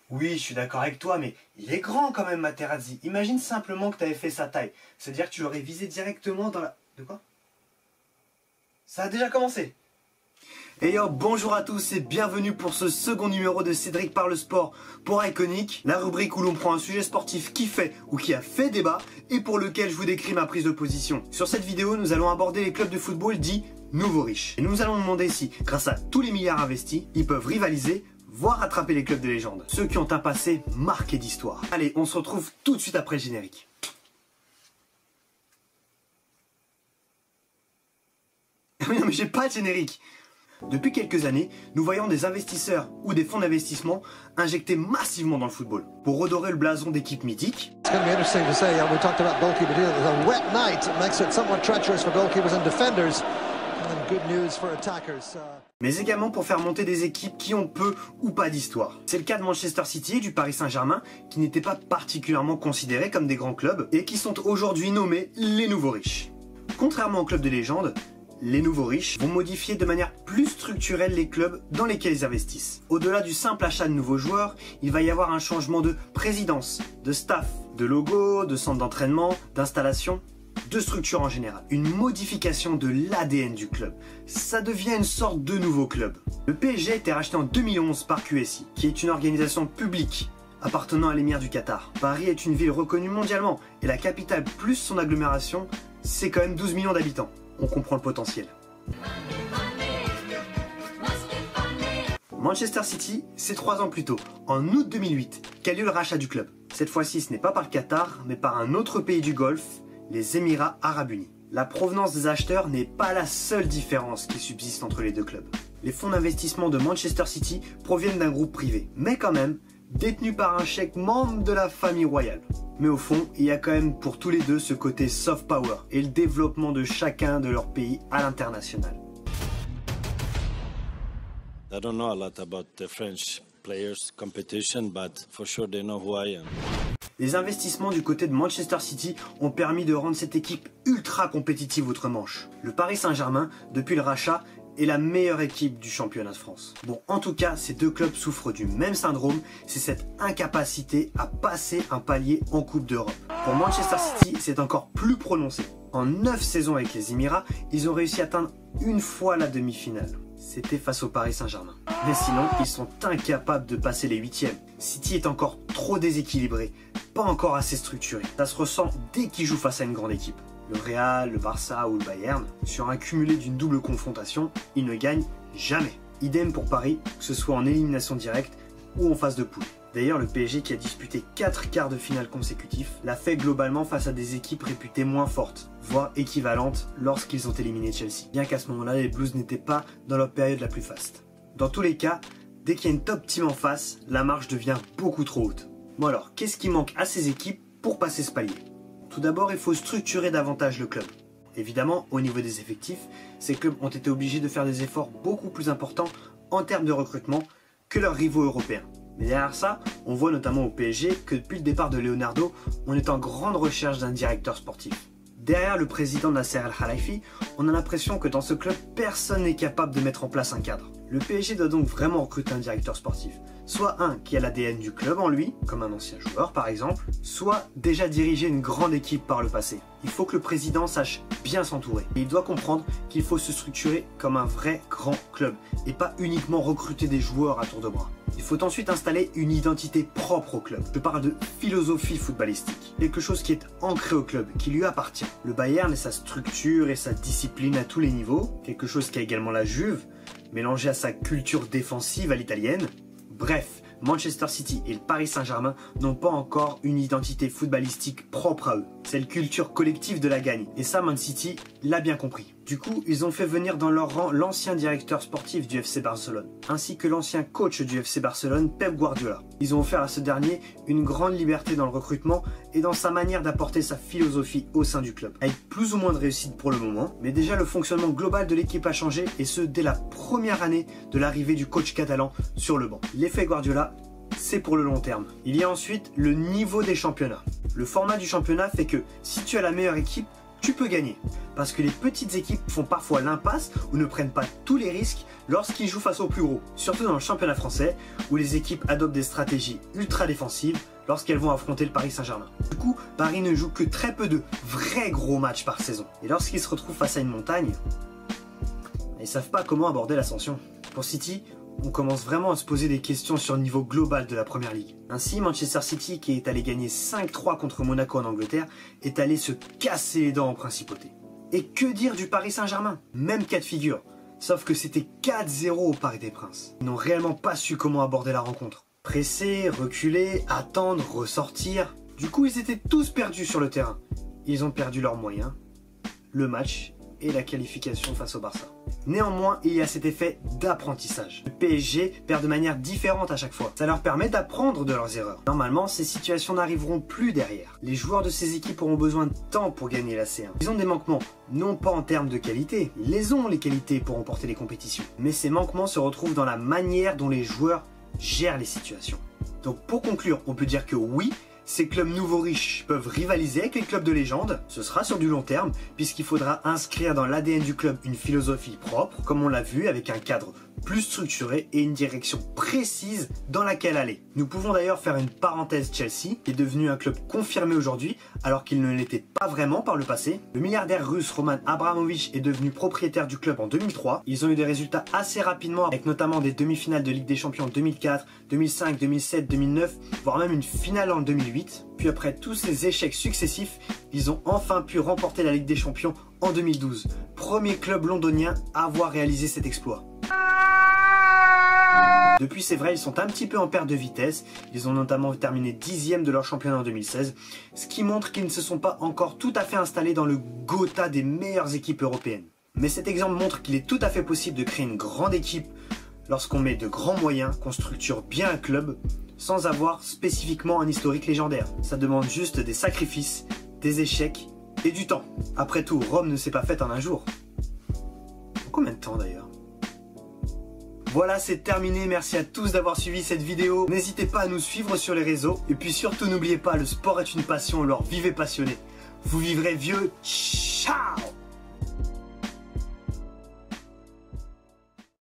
Oui, je suis d'accord avec toi, mais il est grand quand même, Materazzi. Imagine simplement que tu avais fait sa taille. C'est-à-dire que tu l'aurais visé directement dans la... De quoi? Ça a déjà commencé. Et yo, bonjour à tous et bienvenue pour ce second numéro de Cédric parle sport pour Iconic, la rubrique où l'on prend un sujet sportif qui fait ou qui a fait débat et pour lequel je vous décris ma prise de position. Sur cette vidéo, nous allons aborder les clubs de football dits nouveaux riches. Et nous allons nous demander si, grâce à tous les milliards investis, ils peuvent rivaliser, voire attraper les clubs de légende. Ceux qui ont un passé marqué d'histoire. Allez, on se retrouve tout de suite après le générique. Mais non mais j'ai pas de générique. Depuis quelques années, nous voyons des investisseurs ou des fonds d'investissement injectés massivement dans le football pour redorer le blason d'équipes mythiques. Mais également pour faire monter des équipes qui ont peu ou pas d'histoire. C'est le cas de Manchester City et du Paris Saint-Germain qui n'étaient pas particulièrement considérés comme des grands clubs et qui sont aujourd'hui nommés les nouveaux riches. Contrairement aux clubs de légende, les nouveaux riches vont modifier de manière plus structurelle les clubs dans lesquels ils investissent. Au-delà du simple achat de nouveaux joueurs, il va y avoir un changement de présidence, de staff, de logo, de centre d'entraînement, d'installation, de structure en général. Une modification de l'ADN du club. Ça devient une sorte de nouveau club. Le PSG a été racheté en 2011 par QSI, qui est une organisation publique appartenant à l'émir du Qatar. Paris est une ville reconnue mondialement et la capitale plus son agglomération, c'est quand même 12 millions d'habitants. On comprend le potentiel. Manchester City, c'est 3 ans plus tôt, en août 2008, qu'a lieu le rachat du club. Cette fois-ci, ce n'est pas par le Qatar, mais par un autre pays du Golfe, les Émirats Arabes Unis. La provenance des acheteurs n'est pas la seule différence qui subsiste entre les deux clubs. Les fonds d'investissement de Manchester City proviennent d'un groupe privé, mais quand même, détenu par un cheikh membre de la famille royale. Mais au fond, il y a quand même pour tous les deux ce côté soft power et le développement de chacun de leur pays à l'international. I don't know a lot about the French players competition, but for sure they know who I am. Les investissements du côté de Manchester City ont permis de rendre cette équipe ultra compétitive outre-Manche. Le Paris Saint-Germain, depuis le rachat, est la meilleure équipe du championnat de France. Bon, en tout cas, ces deux clubs souffrent du même syndrome, c'est cette incapacité à passer un palier en Coupe d'Europe. Pour Manchester City, c'est encore plus prononcé. En 9 saisons avec les Émirats, ils ont réussi à atteindre une fois la demi-finale. C'était face au Paris Saint-Germain. Mais sinon, ils sont incapables de passer les 8e. City est encore trop déséquilibré, pas encore assez structuré. Ça se ressent dès qu'ils jouent face à une grande équipe. Le Real, le Barça ou le Bayern, sur un cumulé d'une double confrontation, ils ne gagnent jamais. Idem pour Paris, que ce soit en élimination directe ou en phase de poule. D'ailleurs, le PSG qui a disputé 4 quarts de finale consécutifs l'a fait globalement face à des équipes réputées moins fortes, voire équivalentes lorsqu'ils ont éliminé Chelsea. Bien qu'à ce moment-là, les Blues n'étaient pas dans leur période la plus faste. Dans tous les cas, dès qu'il y a une top team en face, la marche devient beaucoup trop haute. Bon alors, qu'est-ce qui manque à ces équipes pour passer ce palier ? Tout d'abord, il faut structurer davantage le club. Évidemment, au niveau des effectifs, ces clubs ont été obligés de faire des efforts beaucoup plus importants en termes de recrutement que leurs rivaux européens. Mais derrière ça, on voit notamment au PSG que depuis le départ de Leonardo, on est en grande recherche d'un directeur sportif. Derrière le président Nasser Al-Khelaifi, on a l'impression que dans ce club, personne n'est capable de mettre en place un cadre. Le PSG doit donc vraiment recruter un directeur sportif. Soit un qui a l'ADN du club en lui, comme un ancien joueur par exemple, soit déjà dirigé une grande équipe par le passé. Il faut que le président sache bien s'entourer. Et il doit comprendre qu'il faut se structurer comme un vrai grand club et pas uniquement recruter des joueurs à tour de bras. Il faut ensuite installer une identité propre au club. Je parle de philosophie footballistique. Quelque chose qui est ancré au club, qui lui appartient. Le Bayern et sa structure et sa discipline à tous les niveaux. Quelque chose qui a également la Juve, mélangé à sa culture défensive à l'italienne. Bref, Manchester City et le Paris Saint-Germain n'ont pas encore une identité footballistique propre à eux. C'est la culture collective de la gagne. Et ça, Man City l'a bien compris. Du coup, ils ont fait venir dans leur rang l'ancien directeur sportif du FC Barcelone, ainsi que l'ancien coach du FC Barcelone, Pep Guardiola. Ils ont offert à ce dernier une grande liberté dans le recrutement et dans sa manière d'apporter sa philosophie au sein du club. Avec plus ou moins de réussite pour le moment, mais déjà le fonctionnement global de l'équipe a changé et ce dès la première année de l'arrivée du coach catalan sur le banc. L'effet Guardiola, c'est pour le long terme. Il y a ensuite le niveau des championnats. Le format du championnat fait que si tu as la meilleure équipe, tu peux gagner. Parce que les petites équipes font parfois l'impasse ou ne prennent pas tous les risques lorsqu'ils jouent face aux plus gros. Surtout dans le championnat français, où les équipes adoptent des stratégies ultra défensives lorsqu'elles vont affronter le Paris Saint-Germain. Du coup, Paris ne joue que très peu de vrais gros matchs par saison. Et lorsqu'ils se retrouvent face à une montagne, ils ne savent pas comment aborder l'ascension. Pour City, on commence vraiment à se poser des questions sur le niveau global de la Première Ligue. Ainsi, Manchester City, qui est allé gagner 5-3 contre Monaco en Angleterre, est allé se casser les dents en principauté. Et que dire du Paris Saint-Germain? Même cas de figure, sauf que c'était 4-0 au Parc des Princes. Ils n'ont réellement pas su comment aborder la rencontre. Presser, reculer, attendre, ressortir. Du coup, ils étaient tous perdus sur le terrain. Ils ont perdu leurs moyens, le match et la qualification face au Barça. Néanmoins, il y a cet effet d'apprentissage. Le PSG perd de manière différente à chaque fois. Ça leur permet d'apprendre de leurs erreurs. Normalement, ces situations n'arriveront plus derrière. Les joueurs de ces équipes auront besoin de temps pour gagner la C1. Ils ont des manquements, non pas en termes de qualité. Ils les ont, les qualités pour remporter les compétitions. Mais ces manquements se retrouvent dans la manière dont les joueurs gèrent les situations. Donc pour conclure, on peut dire que oui, ces clubs nouveaux riches peuvent rivaliser avec les clubs de légende. Ce sera sur du long terme, puisqu'il faudra inscrire dans l'ADN du club une philosophie propre, comme on l'a vu, avec un cadre plus structuré et une direction précise dans laquelle aller. Nous pouvons d'ailleurs faire une parenthèse Chelsea, qui est devenu un club confirmé aujourd'hui, alors qu'il ne l'était pas vraiment par le passé. Le milliardaire russe Roman Abramovich est devenu propriétaire du club en 2003. Ils ont eu des résultats assez rapidement, avec notamment des demi-finales de Ligue des Champions en 2004, 2005, 2007, 2009, voire même une finale en 2008. Puis après tous ces échecs successifs, ils ont enfin pu remporter la Ligue des Champions en 2012. Premier club londonien à avoir réalisé cet exploit. Depuis, c'est vrai, ils sont un petit peu en perte de vitesse. Ils ont notamment terminé 10e de leur championnat en 2016, ce qui montre qu'ils ne se sont pas encore tout à fait installés dans le Gotha des meilleures équipes européennes. Mais cet exemple montre qu'il est tout à fait possible de créer une grande équipe lorsqu'on met de grands moyens, qu'on structure bien un club, sans avoir spécifiquement un historique légendaire. Ça demande juste des sacrifices, des échecs et du temps. Après tout, Rome ne s'est pas faite en un jour. En combien de temps d'ailleurs ? Voilà, c'est terminé. Merci à tous d'avoir suivi cette vidéo. N'hésitez pas à nous suivre sur les réseaux. Et puis surtout, n'oubliez pas, le sport est une passion, alors vivez passionné. Vous vivrez vieux. Ciao!